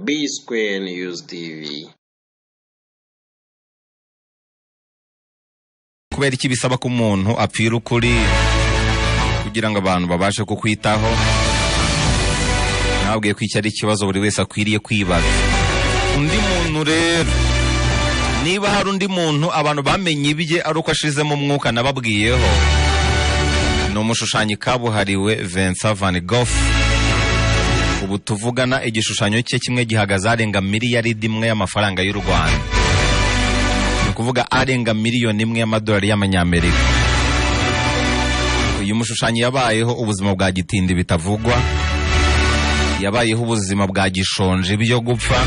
B-Square News TV. Kubera iki bisaba ko umuntu apfira ukuri kugira ngo abantu babashe kukwitaho? Nabwiye ko iki ari ikibazo buri wese akwiriye kwibaza. Undi muntu rero, niba hari undi muntu abantu bamenye ibye ari uko ashizemo umwuka nababwiyeho, ni umushushanyi kabuhariwe Vincent van Gogh. Ubu tuvugana igishushanyo cye kimwe gihagaze arenga miliyaridi imwe y'amafaranga y'u Rwanda, ni kuvuga arenga miliyoni imwe y'amadolari y'amanyamerika. Uyu mushushanyi yabayeho ubuzima bwa gitindi bitavugwa, yabayeho ubuzima bwa gishonje byo gupfa,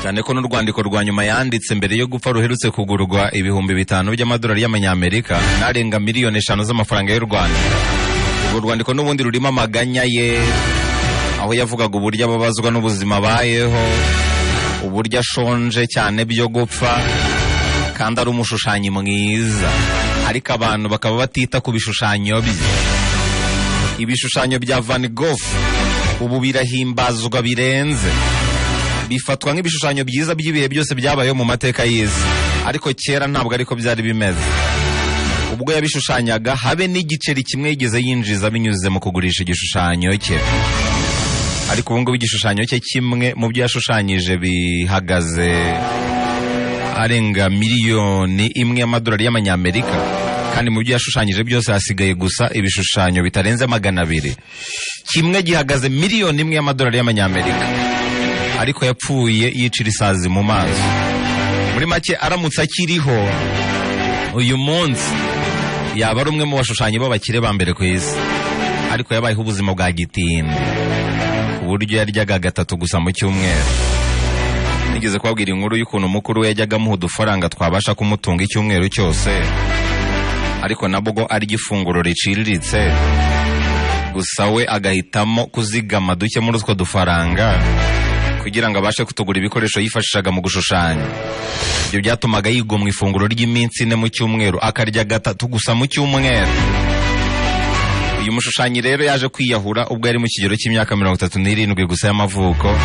cyane ko n'urwandiko rwa nyuma yanditse mbere yo gupfa ruherutse kugurwa ibihumbi 5 by'amadolari y'amanyamerika narenga miliyoni 5 z'amafaranga y'u Rwanda. Urwo rwandiko n'ubundi rurimo amaganya ye, aho yavugaga uburyo ababazwa n'ubuzima abayeho, uburyo ashonje cyane byo gupfa, kandi ari umushushanyi mwiza, ariko abantu bakaba batita ku bishushanyo bye. Ibishushanyo bya Van Gogh ubu birahimbazwa birenze, bifatwa nk'ibishushanyo byiza by'ibihe byose byabayeho mu mateka y'isi, ariko kera ntabwo ariko byari bimeze. Ubwo yabishushanyaga habe n'igiceri kimwe yigeze yinjiza binyuze mu kugurisha igishushanyo cye, ariko ubu ngubu igishushanyo cye kimwe mu byo yashushanyije bihagaze arenga miliyoni imwe y'amadolari y'amanyamerika, kandi mu byo yashushanyije byose hasigaye gusa ibishushanyo bitarenze 200. Kimwe gihagaze miliyoni imwe y'amadolari y'amanyamerika, ariko yapfuye yicira isazi mu maso. Muri make aramutse akiriho uyu munsi yaba ari umwe mu bashushanyi b'abakire ba mbere ku isi, ariko yabayeho ubuzima bwa gitindi ku buryo yaryaga 3 gusa mu cyumweru. Nigeze kubabwira inkuru y'ukuntu umukuru we yajyaga amuha udufaranga twabasha kumutunga icyumweru cyose, ariko nabwo ari ifunguro riciriritse, gusa we agahitamo kuzigama duke muri utwo dufaranga kugira ngo abashe kutugura ibikoresho yifashishaga mu gushushanya. Ibyo byatumaga yigomwa ifunguro ry'iminsi 4 mu cyumweru, akarya 3 gusa mu cyumweru. Uyu mushushanyi rero yaje kwiyahura ubwo yari mu kigero cy'imyaka 37 gusa y'amavuko.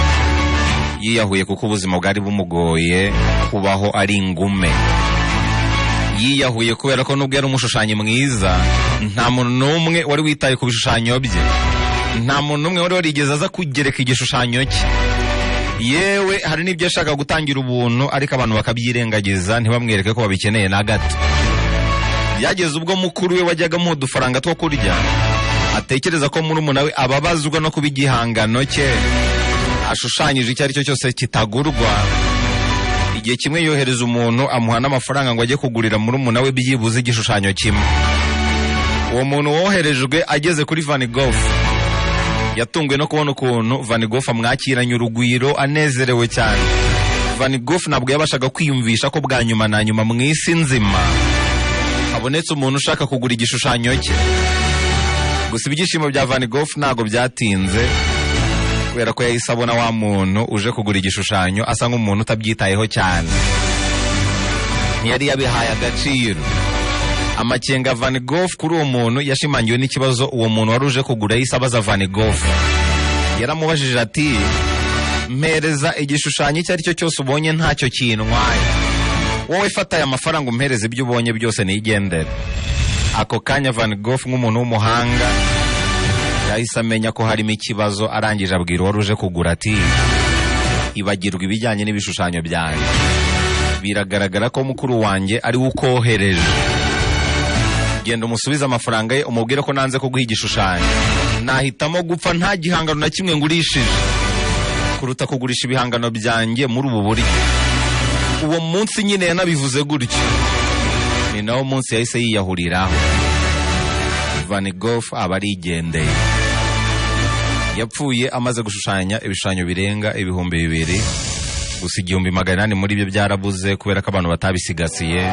Yiyahuye kuko ubuzima bwari bumugoye kubaho ari ingume. Yiyahuye kubera ko nubwo yari umushushanyi mwiza, nta muntu n'umwe wari witaye ku bishushanyo bye, nta muntu n'umwe wari warigeze aza kugereka igishushanyo cye. Yewe hari n'ibyo ashaka gutangira ubuntu, ariko abantu bakabyirengagiza ntibamwereke ko babikeneye na gato. Byageze ubwo mukuru we wajyaga mu dufaranga two kurya atekereza ko murumuna we ababazwa no kuba igihangano cye ashushanyije icyo ari cyo cyose kitagurwa. Igihe kimwe yohereza umuntu amuha n'amafaranga ngo ajye kugurira murumuna we byibuze igishushanyo kimwe. Uwo muntu woherejwe ageze kuri Van Gogh yatunguwe no kubona ukuntu Van Gogh amwakiranye urugwiro, anezerewe cyane. Van Gogh ntabwo yabashaga kwiyumvisha ko bwa nyuma na nyuma mu isi nzima habonetse umuntu ushaka kugura igishushanyo cye. Gusa ibyishimo bya Van Gogh ntabwo byatinze, kubera ko yahise abona wa muntu uje kugura igishushanyo asa nk'umuntu utabyitayeho cyane, ntiyari yabihaye agaciro. Amakenga Van Gogh kuri uwo muntu yashimangiwe n'ikibazo uwo muntu wari uje kugura yahise abaza Van Gogh. Yaramubajije ati, mpereza igishushanyo icyo ari cyo cyose ubonye ntacyo kintwaye, wowe fata aya mafaranga umpereze ibyo ubonye byose nigendere. Ako kanya Van Gogh nk'umuntu w'umuhanga yahise amenya ko harimo ikibazo, arangije abwira uwari uje kugura ati, ibagirwa ibijyanye n'ibishushanyo byanjye, biragaragara ko mukuru wanjye ari we ukohereje. Genda umusubize amafaranga ye umubwire ko nanze kuguha igishushanyo. Nahitamo gupfa nta gihangano na kimwe ngurishije kuruta kugurisha ibihangano byanjye muri ubu buryo. Uwo munsi nyine yanabivuze gutyo, ni nawo munsi yahise yiyahuriraho. Van Gogh aba arigendeye. Yapfuye amaze gushushanya ibishushanyo birenga ibihumbi 2, gusa 1,800 muri byo byarabuze kubera ko abantu batabisigasiye,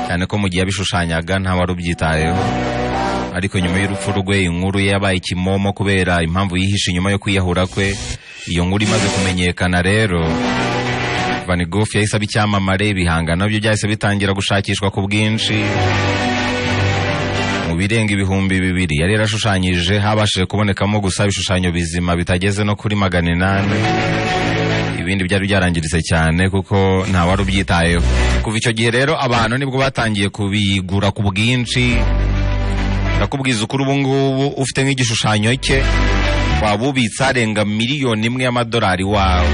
cyane ko mu gihe yabishushanyaga nta wari ubyitayeho. Ariko nyuma y'urupfu rwe inkuru ye yabaye ikimomo kubera impamvu yihishe inyuma yo kwiyahura kwe. Iyo nkuru imaze kumenyekana rero, Van Gogh yahise aba icyamamare, ibihangano byo byahise bitangira gushakishwa ku bwinshi. mu birenga 2,000 yari yarashushanyije, habashije kubonekamo gusa ibishushanyo bizima bitageze no kuri 800. Ibindi byari byarangiritse cyane kuko nta wari ubyitayeho. Kuva icyo gihe rero abantu nibwo batangiye kubigura ku bwinshi. Ndakubwiza ukuri, ubu ngubu ufite nk'igishushanyo cye waba ubitsa arenga miliyoni 1 y'amadolari wawe.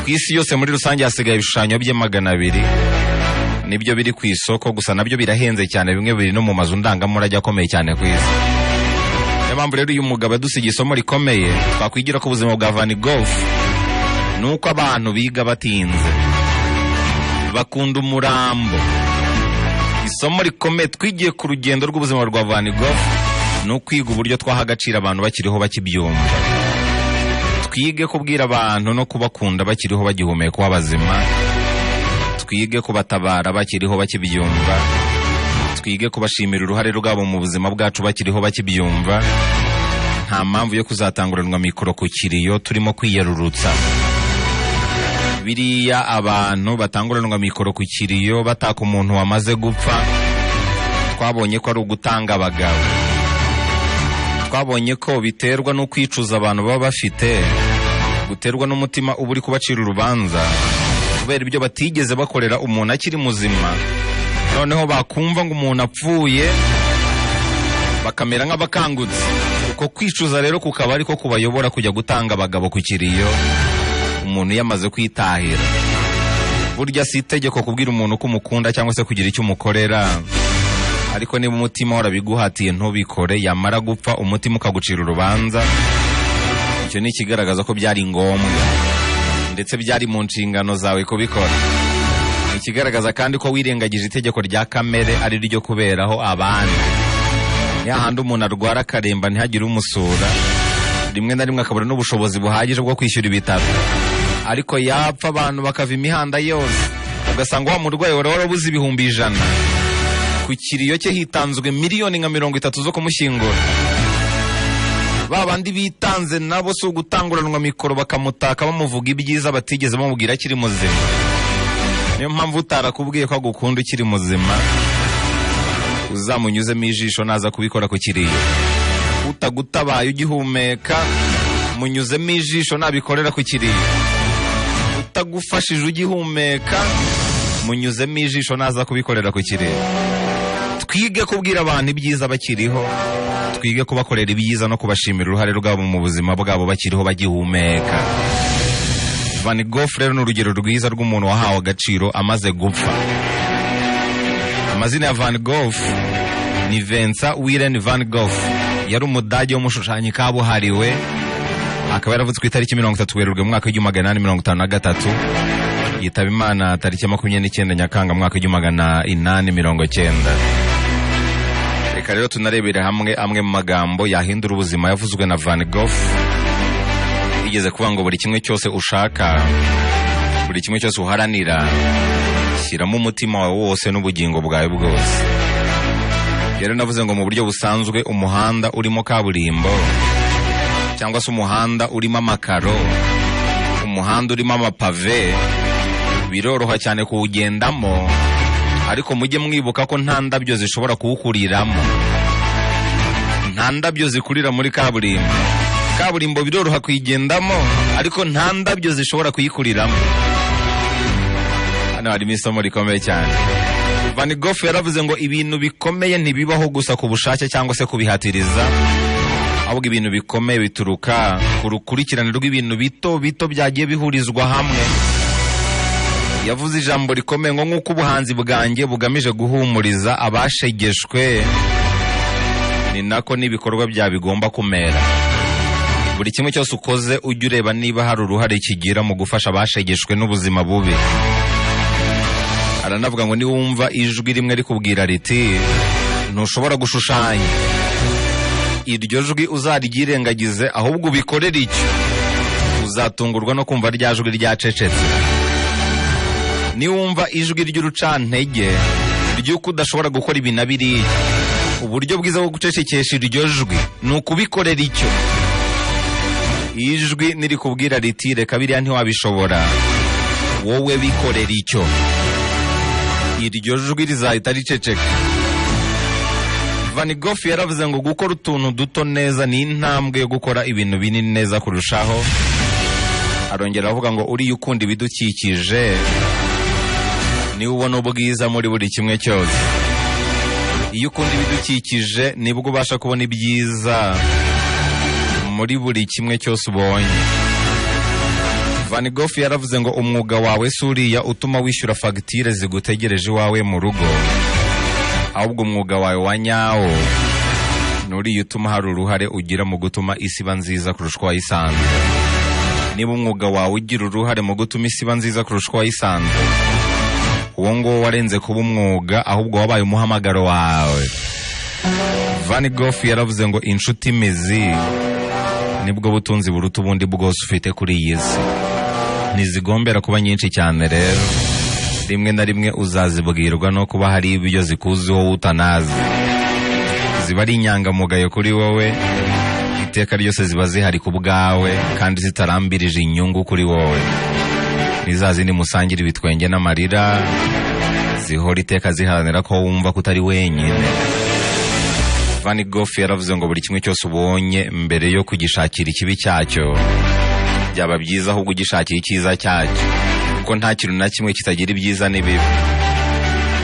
Ku isi yose muri rusange hasigaye ibishushanyo bye 200 nibyo biri ku isoko, gusa nabyo birahenze cyane, bimwe biri no mu mazu ndangamurage akomeye cyane ku isi. Niyo mpamvu rero uyu mugabo adusigiye isomo rikomeye twakwigira ku buzima bwa Van Gogh. Nuko abantu biga batinze, bakunda umurambo. Isomo rikomeye twigiye ku rugendo rw'ubuzima rwa Van Gogh ni ukwiga uburyo twaha agaciro abantu bakiriho bakibyumva. Twige kubwira abantu no kubakunda bakiriho bagihumeka w'abazima. Twige kubatabara bakiriho bakibyumva. Twige kubashimira uruhare rwabo mu buzima bwacu bakiriho bakibyumva. Nta mpamvu yo kuzatanguranwa mikoro ku kiriyo turimo kwiyerurutsa. Biriya abantu batanguranwa mikoro ku kiriyo bataka umuntu wamaze gupfa, twabonye ko ari ugutanga abagabo. Twabonye ko biterwa no kwicuza abantu baba bafite, guterwa n'umutima uba uri kubacira urubanza kubera ibyo batigeze bakorera umuntu akiri muzima. Noneho bakumva ngo umuntu apfuye bakamera nk'abakangutse. Uko kwicuza rero kukaba ariko kubayobora kujya gutanga abagabo ku kiriyo umuntu yamaze kwitahira. Burya si itegeko kubwira umuntu ko umukunda cyangwa se kugira icyo umukorera, ariko niba umutima warabiguhatiye ntubikore, yamara gupfa umutima ukagucira urubanza, icyo ni ikigaragaza ko byari ngombwa ndetse byari mu nshingano zawe kubikora. Ikigaragaza kandi ko wirengagije itegeko rya kamere, ari ryo kuberaho abandi. Yahandi umuntu arwara akaremba ntihagire umusura, rimwe na rimwe akabura n'ubushobozi buhagije bwo kwishyura ibitaro, ariko yapfa abantu bakava imihanda yose, ugasanga wa murwayi warabuze 100,000. Ku kiriyo cye hitanzwe miliyoni nka 30 zo kumushyingura. Babandi bitanze nabo si ugutanguranwa mikoro bakamutaka bamuvuga ibyiza batigeze bamubwira akiri muzima. Niyo mpamvu utarakubwiye ko agukunda ukiri muzima uzamunyuzemo ijisho naza kubikora ku kiriyo. Utagutabaye ugihumeka munyuzemo ijisho nabikorera ku kiriyo. Utagufashije ugihumeka munyuzemo ijisho naza kubikorera ku kiriyo. Twige kubwira abantu ibyiza bakiriho, twige kubakorera ibyiza no kubashimira uruhare rwabo mu buzima bwabo bakiriho bagihumeka. Van Gogh rero ni urugero rwiza rw'umuntu wahawe agaciro amaze gupfa. Amazina ya Van Gogh ni Vincent Willem van Gogh. Yari umudage w'umushushanyi kabuhariwe, akaba yaravutse ku itariki 30 Werurwe mu mwaka w'1853, yitaba Imana tariki 29 Nyakanga mu mwaka w'1890. Reka rero tunarebere hamwe amwe mu magambo yahindura ubuzima yavuzwe na Van Gogh. Igeze kuvuga ngo buri kimwe cyose ushaka, buri kimwe cyose uharanira, shyiramo umutima wawe wose n'ubugingo bwawe bwose. Rero navuze ngo mu buryo busanzwe umuhanda urimo kaburimbo cyangwa se umuhanda urimo amakaro, umuhanda urimo amapave, biroroha cyane kuwugendamo, ariko mujye mwibuka ko nta ndabyo zishobora kuwukuriramo. Nta ndabyo zikurira muri kaburimbo. Kaburimbo biroroha kuyigendamo, ariko nta ndabyo zishobora kuyikuriramo. Hano harimo isomo rikomeye cyane. Van Gogh yaravuze ngo ibintu bikomeye ntibibaho gusa ku bushake cyangwa se kubihatiriza, ahubwo ibintu bikomeye bituruka ku rukurikirane rw'ibintu bito bito byagiye bihurizwa hamwe. Yavuze ijambo rikomeye ngo nk'uko ubuhanzi bwanjye bugamije guhumuriza abashegeshwe, ni nako n'ibikorwa bya bigomba kumera. Buri kimwe cyose ukoze ujye ureba niba hari uruhare kigira mu gufasha abashegeshwe n'ubuzima bubi. Aranavuga ngo niwumva ijwi rimwe rikubwira riti ntushobora gushushanya, iryo jwi uzaryirengagize ahubwo ubikorere icyo, uzatungurwa no kumva rya jwi ryacecetse. Niwumva ijwi ry'urucantege ry'uko udashobora gukora ibi na biriya, uburyo bwiza bwo gucecekesha iryo jwi ni ukubikorera icyo. Ijwi nirikubwira riti reka biriya ntiwabishobora, wowe bikorera icyo, iryo jwi rizahita riceceka. Van Gogh yaravuze ngo gukora utuntu duto neza ni intambwe yo gukora ibintu binini neza kurushaho. Arongera avuga ngo uriya ukunda ibidukikije ni ubona ubwiza muri buri kimwe cyose. Iyo ukunda ibidukikije nibwo ubasha kubona ibyiza muri buri kimwe cyose ubonye. Van Gogh yaravuze ngo umwuga wawe si uriya utuma wishyura fagitire zigutegereje iwawe mu rugo, ahubwo umwuga wawe wa nyawo nuriya utuma hari uruhare ugira mu gutuma isi iba nziza kurusha uko wayisanze. Niba umwuga wawe ugira uruhare mu gutuma isi iba nziza kurusha uko wayisanze, uwo nguwo warenze kuba umwuga, ahubwo wabaye umuhamagaro wawe. Van Gogh yaravuze ngo inshuti imizi nibwo butunzi buruta ubundi bwose ufite kuri iyi si. Ntizigombera kuba nyinshi cyane rero, rimwe na rimwe uzazibwirwa no kuba hari ibyo zikuziho utanazi. Ziba ari inyangamugayo kuri wowe, iteka ryose ziba zihari ku bwawe kandi zitarambirije inyungu kuri wowe. Nizazindi musangira ibitwenge n'amarira, zihora iteka ziharanira ko wumva ko utari wenyine. Van Gogh yaravuze ngo buri kimwe cyose ubonye mbere yo kugishakira ikibi cyacyo byaba byiza ahubwo ugishakira icyiza cyacyo, kuko nta kintu na kimwe kitagira ibyiza n'ibibi.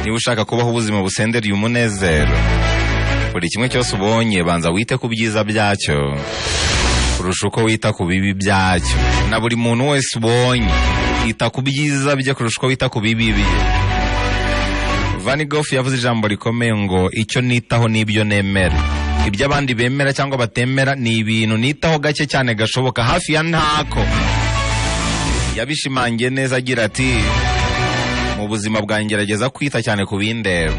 Niba ushaka kubaho ubuzima busendereye umunezero, buri kimwe cyose ubonye banza wite ku byiza byacyo kurusha uko wita ku bibi byacyo. Na buri muntu wese ubonye ita ku byiza bye kurusha uko wita ku bibi bye. Van Gogh yavuze ijambo rikomeye ngo icyo nitaho n'ibyo nemera. Ibyo abandi bemera cyangwa batemera ni ibintu nitaho gake cyane gashoboka, hafi ya ntako. Yabishimangiye neza agira ati mu buzima bwanjye ngerageza kwita cyane ku bindeba,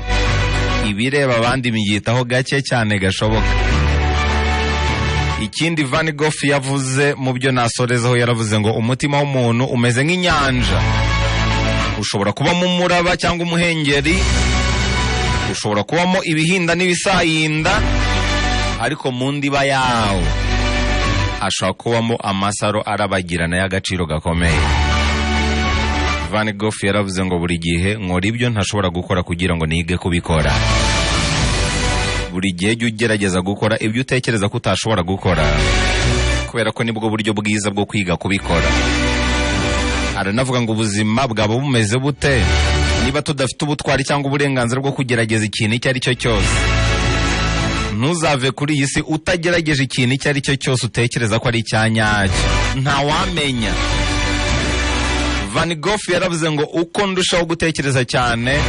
ibireba abandi mbyitaho gake cyane gashoboka. Ikindi Van Gogh yavuze mu byo nasorezaho, yaravuze ngo umutima w'umuntu umeze nk'inyanja. Ushobora kubamo umuraba cyangwa umuhengeri, ushobora kubamo ibihinda n'ibisayinda, ariko mu ndiba yawo hashobora kubamo amasaro arabagirana y'agaciro gakomeye. Van Gogh yaravuze ngo buri gihe nkora ibyo ntashobora gukora kugira ngo nige kubikora. Buri gihe jya ugerageza gukora ibyo utekereza ko utashobora gukora, kubera ko nibwo buryo bwiza bwo kwiga kubikora. Aranavuga ngo ubuzima bwaba bumeze bute niba tudafite ubutwari cyangwa uburenganzira bwo kugerageza ikintu icyo ari cyo cyose. Ntuzave kuri iyi si utagerageje ikintu icyo ari cyo cyose utekereza ko ari icyanyacyo, ntawamenya. Van Gogh yaravuze ngo uko ndushaho gutekereza cyane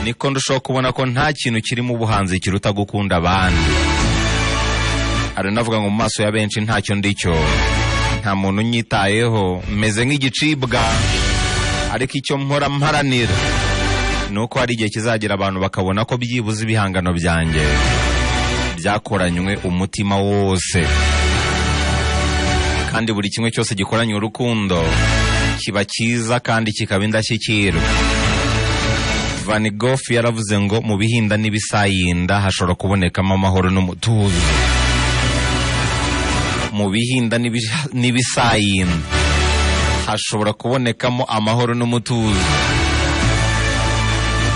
niko ndushaho kubona ko nta kintu kirimo ubuhanzi kiruta gukunda abandi. Aranavuga ngo mu maso ya benshi ntacyo ndicyo, nta muntu unyitayeho, meze nk'igicibwa, ariko icyo mpora mparanira nuko hari igihe kizagera abantu bakabona ko byibuze ibihangano byanjye byakoranywe umutima wose, kandi buri kimwe cyose gikoranye urukundo kiba cyiza kandi kikaba indashyikirwa. Van Gogh yaravuze ngo mu bihinda n'ibisayinda hashobora kubonekamo amahoro n'umutuzo. Mu bihinda n'ibisayinda hashobora kubonekamo amahoro n'umutuzo.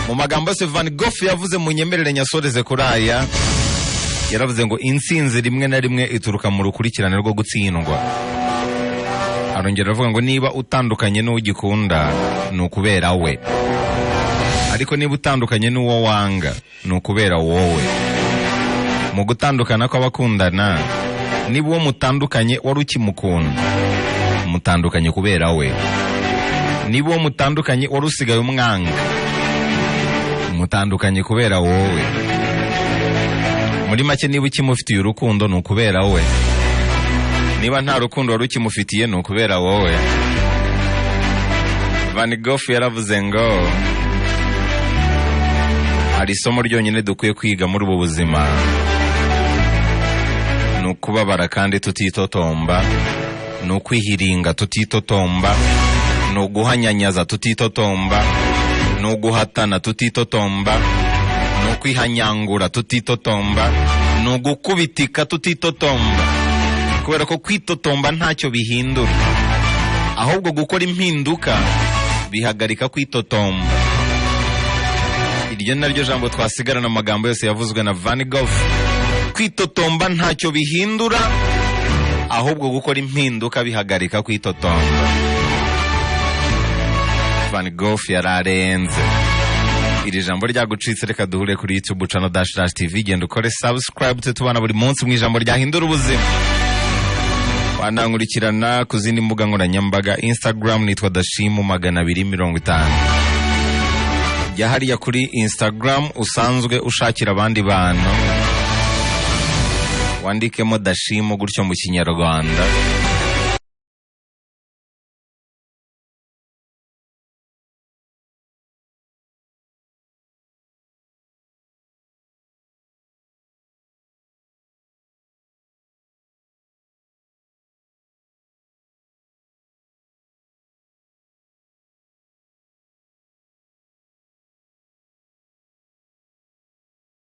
Mu magambo yose Van Gogh yavuze, mu nyemerere nyasoreze kuri aya, yaravuze ngo intsinzi rimwe na rimwe ituruka mu rukurikirane rwo gutsindwa. Arongera avuga ngo niba utandukanye n'ugikunda ni ukubera we, ariko niba utandukanye n'uwo wanga ni ukubera wowe. Mu gutandukana kw'abakundana, niba uwo mutandukanye wari ukimukunda, mutandukanye kubera we. Niba uwo mutandukanye wari usigaye umwanga, mutandukanye kubera wowe. Muri make niba ukimufitiye urukundo ni ukubera we, niba nta rukundo wari ukimufitiye ni ukubera wowe. Van Gogh yaravuze ngo hari isomo ryonyine dukwiye kwiga muri ubu buzima, ni ukubabara kandi tutitotomba, ni ukwihiringa tutitotomba, ni uguhanyanyaza tutitotomba, ni uguhatana tutitotomba, ni ukwihanyangura tutitotomba, ni ugukubitika tutitotomba, kubera ko kwitotomba ntacyo bihindura, ahubwo gukora impinduka bihagarika kwitotomba. iryo naryo jambo twasigarana amagambo yose yavuzwe na Van Gogh. Kwitotomba ntacyo bihindura, ahubwo gukora impinduka bihagarika kwitotomba. Van Gogh yararenze. Iri jambo ryagucitse, reka duhure kuri YouTube channel _TV, genda ukore subscribe tutubana buri munsi mu ijambo ryahindura ubuzima. Wanankurikirana ku zindi mbuga nkoranyambaga, Instagram nitwa Dashimu250. Jya hariya kuri Instagram usanzwe ushakira abandi bantu, wandikemo Dashimu gutyo mu Kinyarwanda.